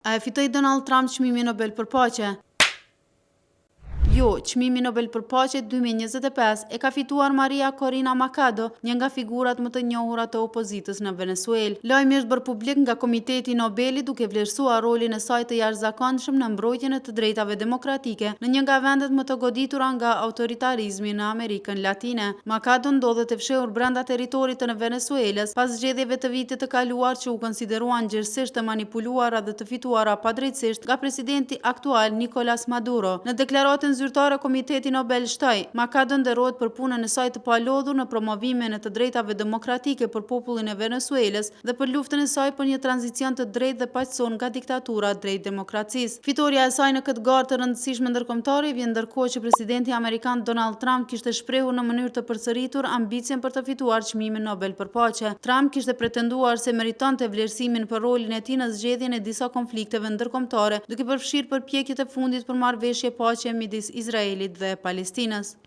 A e fitoi Donald Trump çmimin Nobel për paqe? Jo, çmimi Nobel për paqe 2025 e ka fituar Maria Corina Machado, një nga figurat më të njohura të opozitës në Venezuelë. Lajmi është bërë publik nga Komiteti i Nobelit duke vlerësuar rolin e saj të jashtëzakonshëm në mbrojtjen e të drejtave demokratike në një nga vendet më të goditura nga autoritarizmi në Amerikën Latine. Machado ndodhet e fshehur brenda territorit të Venezuelës pas zgjedhjeve të vitit të kaluar që u konsideruan gjerësisht të manipuluara dhe të fituara padrejtësisht nga presidenti aktual Nicolas Maduro. Në deklaratën zyrtare, Komiteti Nobel shtoi Machado nderohet për punën e saj të palodhur në promovimin e të drejtave demokratike për popullin e Venezuelës dhe për luftën e saj për një tranzicion të drejtë dhe paqësor nga diktatura drejt demokracisë. Fitoria e saj në këtë garë të rëndësishme ndërkombëtare vjen ndërkohë që presidenti amerikan Donald Trump kishte shprehur në mënyrë të përsëritur ambicien për të fituar çmimin Nobel për paqe. Trump kishte pretenduar se meritonte vlerësimin për rolin e tij në zgjedhjen e disa konflikteve ndërkombëtare, duke përfshirë përpjekjet e fundit për marrëveshje paqe midis Izraelit dhe Palestinës.